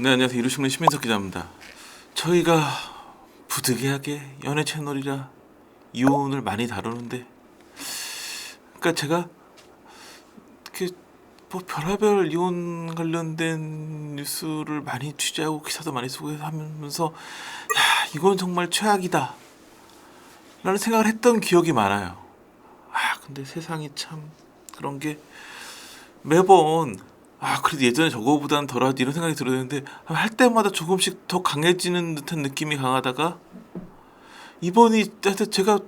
네, 안녕하세요. 이루신문 시민석 기자입니다. 저희가 부득이하게 연애 채널이라 이혼을 많이 다루는데, 그러니까 제가 이렇게 뭐 별의별 이혼 관련된 뉴스를 많이 취재하고 기사도 많이 쓰고 해서 하면서 이건 정말 최악이다 라는 생각을 했던 기억이 많아요. 근데 세상이 참 그런 게 매번 그래도 예전에 저거보다는 덜하지 이런 생각이 들었는데 할 때마다 조금씩 더 강해지는 듯한 느낌이 강하다가 이번이 하여튼 제가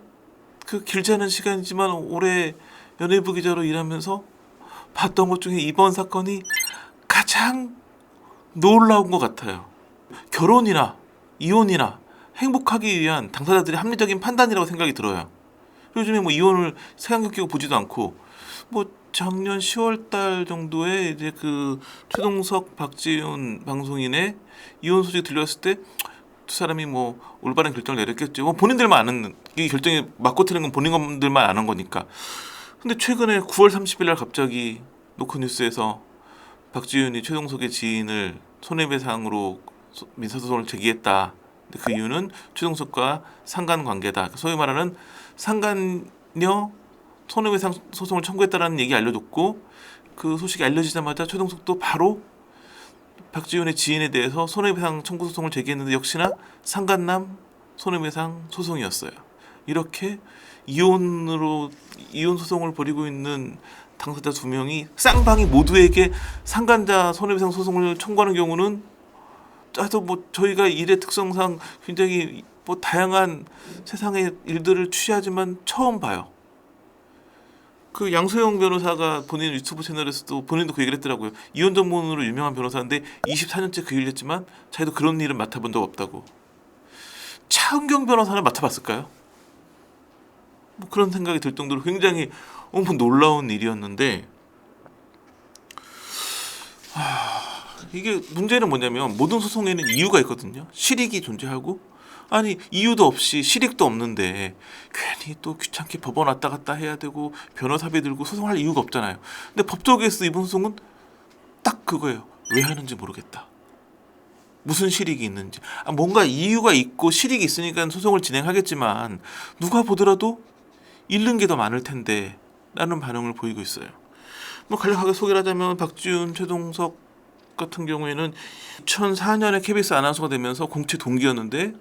그 길지 않은 시간이지만 올해 연예부 기자로 일하면서 봤던 것 중에 이번 사건이 가장 놀라운 것 같아요. 결혼이나 이혼이나 행복하기 위한 당사자들의 합리적인 판단이라고 생각이 들어요. 요즘에 뭐 이혼을 색안경 끼고 보지도 않고 뭐 작년 10월 달 정도에 이제 그 최동석 박지훈 방송인의 이혼 소식 들렸을 때 두 사람이 뭐 올바른 결정을 내렸겠죠. 뭐 본인들만 아는 이 결정이 맞고 틀린 건 본인들만 아는 거니까. 근데 최근에 9월 30일 날 갑자기 노컷뉴스에서 박지훈이 최동석의 지인을 손해배상으로 민사소송을 제기했다. 근데 그 이유는 최동석과 상간관계다. 소위 말하는 상간녀 손해배상 소송을 청구했다라는 얘기 알려줬고, 그 소식이 알려지자마자 최동석도 바로 박지훈의 지인에 대해서 손해배상 청구 소송을 제기했는데 역시나 상간남 손해배상 소송이었어요. 이렇게 이혼 소송을 벌이고 있는 당사자 두 명이 쌍방이 모두에게 상간자 손해배상 소송을 청구하는 경우는 하여튼 뭐 저희가 일의 특성상 굉장히 뭐 다양한 세상의 일들을 취하지만 처음 봐요. 그 양소영 변호사가 본인 유튜브 채널에서도 본인도 그 얘기를 했더라고요. 이혼 전문으로 유명한 변호사인데 24년째 그 일을 했지만 자기도 그런 일은 맡아본 적 없다고. 차은경 변호사는 맡아봤을까요? 뭐 그런 생각이 들 정도로 굉장히 놀라운 일이었는데, 이게 문제는 뭐냐면 모든 소송에는 이유가 있거든요. 실익이 존재하고, 아니 이유도 없이 실익도 없는데 괜히 또 귀찮게 법원 왔다 갔다 해야 되고 변호사비 들고 소송할 이유가 없잖아요. 근데 법조계에서 이번 소송은 딱 그거예요. 왜 하는지 모르겠다. 무슨 실익이 있는지. 뭔가 이유가 있고 실익이 있으니까 소송을 진행하겠지만 누가 보더라도 잃는 게 더 많을 텐데 라는 반응을 보이고 있어요. 뭐 간략하게 소개를 하자면 박지훈, 최동석 같은 경우에는 2004년에 KBS 아나운서가 되면서 공채 동기였는데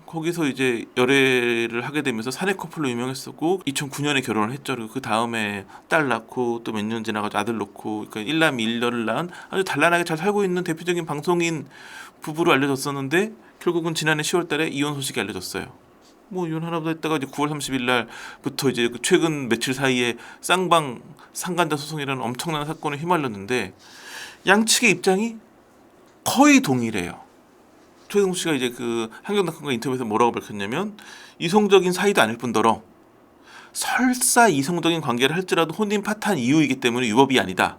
거기서 이제 열애를 하게 되면서 사내 커플로 유명했었고 2009년에 결혼을 했죠. 그리고 그 다음에 딸 낳고 또 몇 년 지나가지고 아들 낳고, 그러니까 일남 일녀를 낳은 아주 단란하게 잘 살고 있는 대표적인 방송인 부부로 알려졌었는데 결국은 지난해 10월달에 이혼 소식이 알려졌어요. 뭐 이혼 하나보다 했다가 이제 9월 30일 날부터 이제 그 최근 며칠 사이에 쌍방 상간자 소송이라는 엄청난 사건에 휘말렸는데 양측의 입장이 거의 동일해요. 최동욱 씨가 이제 그 한경닷컴과 인터뷰에서 뭐라고 밝혔냐면 이성적인 사이도 아닐 뿐더러 설사 이성적인 관계를 할지라도 혼인 파탄 이유이기 때문에 유법이 아니다.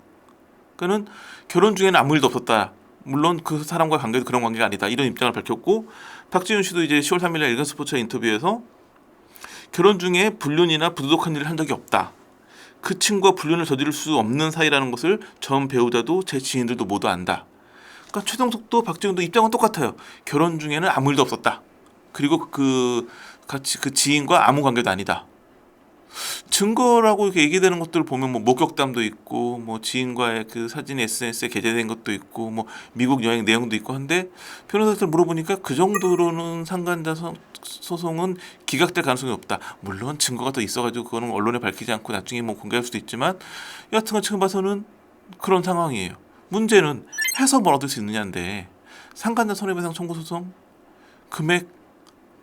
그는 결혼 중에는 아무 일도 없었다. 물론 그 사람과 관계도 그런 관계가 아니다. 이런 입장을 밝혔고, 박지훈 씨도 이제 10월 3일 날 일간스포츠와 인터뷰에서 결혼 중에 불륜이나 부도덕한 일을 한 적이 없다. 그 친구와 불륜을 저지를 수 없는 사이라는 것을 전 배우자도 제 지인들도 모두 안다. 그러니까 최동석도 박지훈도 입장은 똑같아요. 결혼 중에는 아무 일도 없었다. 그리고 같이 그 지인과 아무 관계도 아니다. 증거라고 이렇게 얘기되는 것들을 보면 뭐 목격담도 있고 뭐 지인과의 그 사진이 SNS에 게재된 것도 있고 뭐 미국 여행 내용도 있고 한데 변호사들 물어보니까 그 정도로는 상간자 소송은 기각될 가능성이 없다. 물론 증거가 더 있어가지고 그거는 언론에 밝히지 않고 나중에 뭐 공개할 수도 있지만 여하튼 지금 봐서는 그런 상황이에요. 문제는 해서 뭘 얻을 수 있느냐인데 상간자 손해배상 청구 소송 금액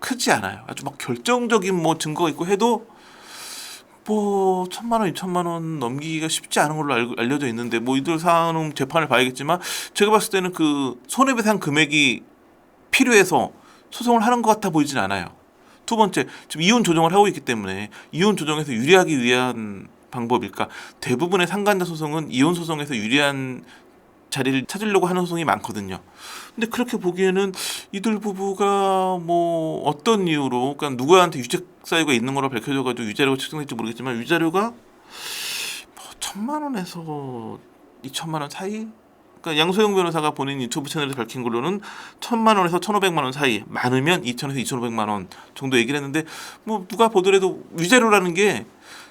크지 않아요. 아주 막 결정적인 뭐 증거가 있고 해도 뭐 1,000만 원, 2,000만 원 넘기기가 쉽지 않은 걸로 알려져 있는데 뭐 이들 사안은 재판을 봐야겠지만 제가 봤을 때는 그 손해배상 금액이 필요해서 소송을 하는 것 같아 보이진 않아요. 두 번째, 지금 이혼 조정을 하고 있기 때문에 이혼 조정에서 유리하기 위한 방법일까? 대부분의 상간자 소송은 이혼 소송에서 유리한 자리를 찾으려고 하는 소송이 많거든요. 근데 그렇게 보기에는 이들 부부가 뭐 어떤 이유로, 그러니까 누구한테 유책 사유가 있는 거로 밝혀져가지고 위자료가 책정될지 모르겠지만 위자료가 뭐 1,000만 원에서 2,000만 원 사이 그러니까 양소영 변호사가 본인 유튜브 채널에서 밝힌 걸로는 1,000만 원에서 1,500만 원 사이, 많으면 2,000에서 2,500만 원 정도 얘기를 했는데 뭐 누가 보더라도 위자료라는 게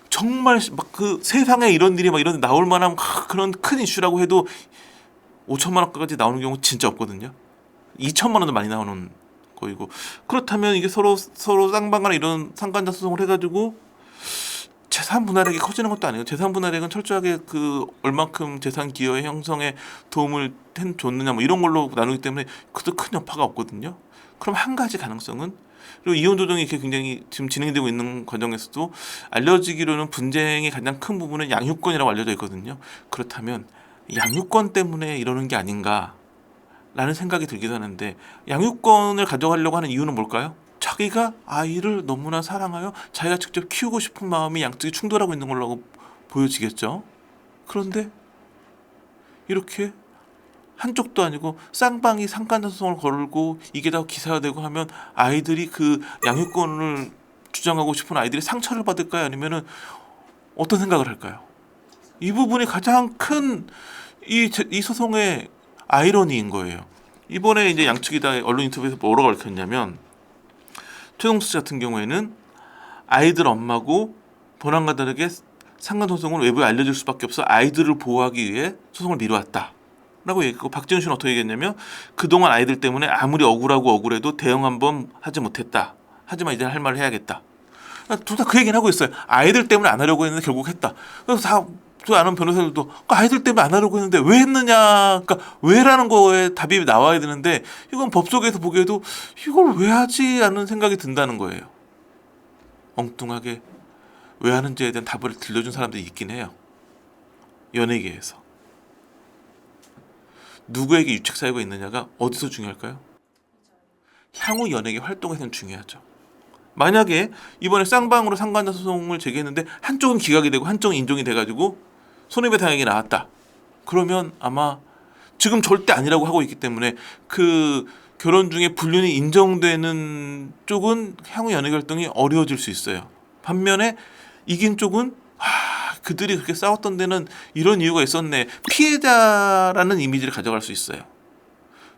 정말 막 그 세상에 이런 일이 막 이런 데 나올 만한 그런 큰 이슈라고 해도 5천만 원까지 나오는 경우 진짜 없거든요. 2천만 원도 많이 나오는 거이고. 그렇다면 이게 서로 쌍방간에 이런 상간자 소송을 해가지고 재산 분할액이 커지는 것도 아니에요. 재산 분할액은 철저하게 그 얼만큼 재산 기여 형성에 도움을 줬느냐 뭐 이런 걸로 나누기 때문에 그것도 큰 여파가 없거든요. 그럼 한 가지 가능성은, 그리고 이혼 조정이 이렇게 굉장히 지금 진행되고 있는 과정에서도 알려지기로는 분쟁의 가장 큰 부분은 양육권이라고 알려져 있거든요. 그렇다면 양육권 때문에 이러는 게 아닌가 라는 생각이 들기도 하는데, 양육권을 가져가려고 하는 이유는 뭘까요? 자기가 아이를 너무나 사랑하여 자기가 직접 키우고 싶은 마음이 양쪽이 충돌하고 있는 걸로 보여지겠죠. 그런데 이렇게 한쪽도 아니고 쌍방이 상간자 소송을 걸고 이게 다 기사화되고 하면 아이들이 그 양육권을 주장하고 싶은 아이들이 상처를 받을까요? 아니면은 어떤 생각을 할까요? 이 부분이 가장 큰 이 소송의 아이러니인 거예요. 이번에 이제 양측이 다 언론 인터뷰에서 뭐라고 밝혔냐면, 최동수 씨 같은 경우에는 아이들 엄마고 본안과 다르게 상간 소송을 외부에 알려줄 수밖에 없어 아이들을 보호하기 위해 소송을 미뤄왔다 라고 얘기했고, 박지훈 씨는 어떻게 얘기했냐면, 그동안 아이들 때문에 아무리 억울해도 대응 한번 하지 못했다. 하지만 이제 할 말을 해야겠다. 둘 다 그 얘기는 하고 있어요. 아이들 때문에 안 하려고 했는데 결국 했다. 그래서 다 저 아는 변호사들도 아이들 때문에 안 하려고 했는데 왜 했느냐, 그러니까 왜라는 거에 답이 나와야 되는데 이건 법조계에서 보기에도 이걸 왜 하지 않는 생각이 든다는 거예요. 엉뚱하게 왜 하는지에 대한 답을 들려준 사람들이 있긴 해요. 연예계에서. 누구에게 유책 사유가 있느냐가 어디서 중요할까요? 향후 연예계 활동에서는 중요하죠. 만약에 이번에 쌍방으로 상간자 소송을 제기했는데 한쪽은 기각이 되고 한쪽은 인정이 돼가지고 손해배상액이 나왔다. 그러면 아마 지금 절대 아니라고 하고 있기 때문에 그 결혼 중에 불륜이 인정되는 쪽은 향후 연예계 활동이 어려워질 수 있어요. 반면에 이긴 쪽은 그들이 그렇게 싸웠던 데는 이런 이유가 있었네, 피해자라는 이미지를 가져갈 수 있어요.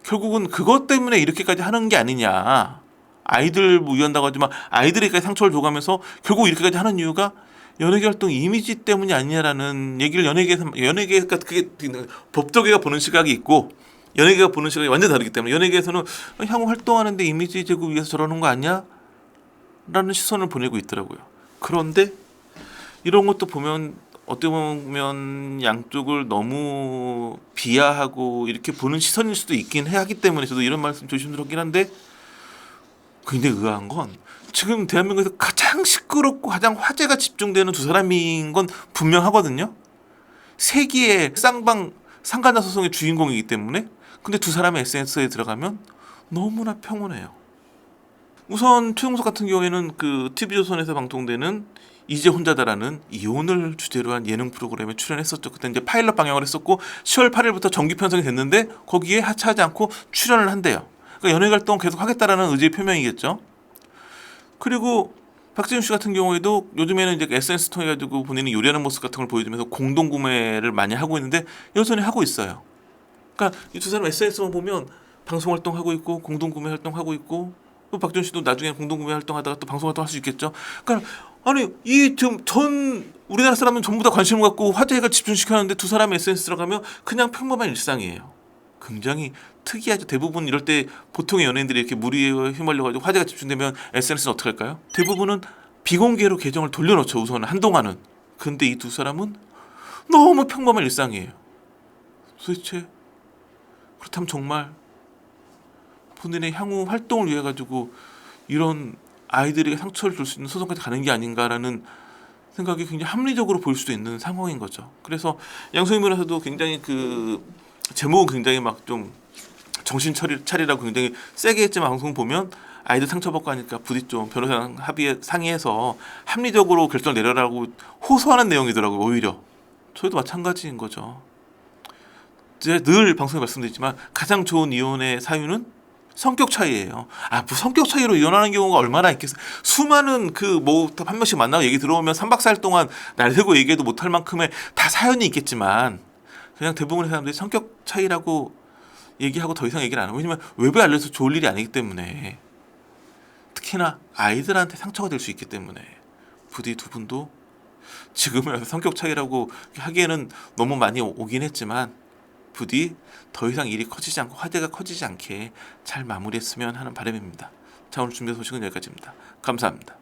결국은 그것 때문에 이렇게까지 하는 게 아니냐, 아이들 뭐 위한다고 하지만 아이들에게 상처를 줘가면서 결국 이렇게까지 하는 이유가 연예계 활동 이미지 때문이 아니냐라는 얘기를 연예계가 그게 법조계가 보는 시각이 있고 연예계가 보는 시각이 완전 다르기 때문에, 연예계에서는 향후 활동하는데 이미지 제고 위해서 저러는 거 아니야? 라는 시선을 보내고 있더라고요. 그런데 이런 것도 보면 어떻게 보면 양쪽을 너무 비하하고 이렇게 보는 시선일 수도 있긴 하기 때문에 저도 이런 말씀 조심스럽긴 한데, 굉장히 의아한 건 지금 대한민국에서 가장 시끄럽고 가장 화제가 집중되는 두 사람인 건 분명하거든요. 세기의 쌍방 상간자 소송의 주인공이기 때문에. 근데 두 사람의 SNS에 들어가면 너무나 평온해요. 우선 최용석 같은 경우에는 그 TV조선에서 방송되는 이제 혼자다라는 이혼을 주제로 한 예능 프로그램에 출연했었죠. 그때 이제 파일럿 방영을 했었고 10월 8일부터 정기 편성이 됐는데 거기에 하차하지 않고 출연을 한대요. 그러니까 연예 활동 계속 하겠다라는 의지의 표명이겠죠. 그리고 박지훈 씨 같은 경우에도 요즘에는 이제 SNS 통해 가지고 본인이 요리하는 모습 같은 걸 보여주면서 공동 구매를 많이 하고 있는데 여전히 하고 있어요. 그러니까 이 두 사람 SNS만 보면 방송 활동하고 있고 공동 구매 활동하고 있고, 또 박지훈 씨도 나중에 공동 구매 활동하다가 또 방송 활동할 수 있겠죠. 그러니까 아니 이 지금 전 우리나라 사람은 전부 다 관심을 갖고 화제가 집중시켰는데 두 사람의 SNS 들어가면 그냥 평범한 일상이에요. 굉장히 특이하죠. 대부분 이럴 때 보통의 연예인들이 이렇게 무리에 휘말려가지고 화제가 집중되면 SNS는 어떻게 할까요? 대부분은 비공개로 계정을 돌려놓죠. 우선은 한동안은. 근데 이 두 사람은 너무 평범한 일상이에요. 도대체 그렇다면 정말 본인의 향후 활동을 위해 가지고 이런 아이들에게 상처를 줄 수 있는 소송까지 가는 게 아닌가라는 생각이 굉장히 합리적으로 보일 수도 있는 상황인 거죠. 그래서 양소희 변호사도 굉장히 그 제목은 굉장히 막 좀 정신 차리라고 굉장히 세게 했지만 방송 보면 아이들 상처받고 하니까 부디 좀 변호사랑 합의에 상의해서 합리적으로 결정을 내려라고 호소하는 내용이더라고요. 오히려 저희도 마찬가지인 거죠. 이제 늘 방송에 말씀드리지만 가장 좋은 이혼의 사유는 성격 차이예요. 뭐 성격 차이로 이혼하는 경우가 얼마나 있겠어요. 수많은 그 뭐 한 명씩 만나고 얘기 들어오면 3박 4일 동안 날 세고 얘기해도 못할 만큼의 다 사연이 있겠지만, 그냥 대부분의 사람들이 성격 차이라고 얘기하고 더 이상 얘기를 안 하고, 왜냐면 외부에 알려서 좋을 일이 아니기 때문에, 특히나 아이들한테 상처가 될 수 있기 때문에 부디 두 분도 지금은 와서 성격 차이라고 하기에는 너무 많이 오긴 했지만 부디 더 이상 일이 커지지 않고 화제가 커지지 않게 잘 마무리했으면 하는 바람입니다. 자, 오늘 준비한 소식은 여기까지입니다. 감사합니다.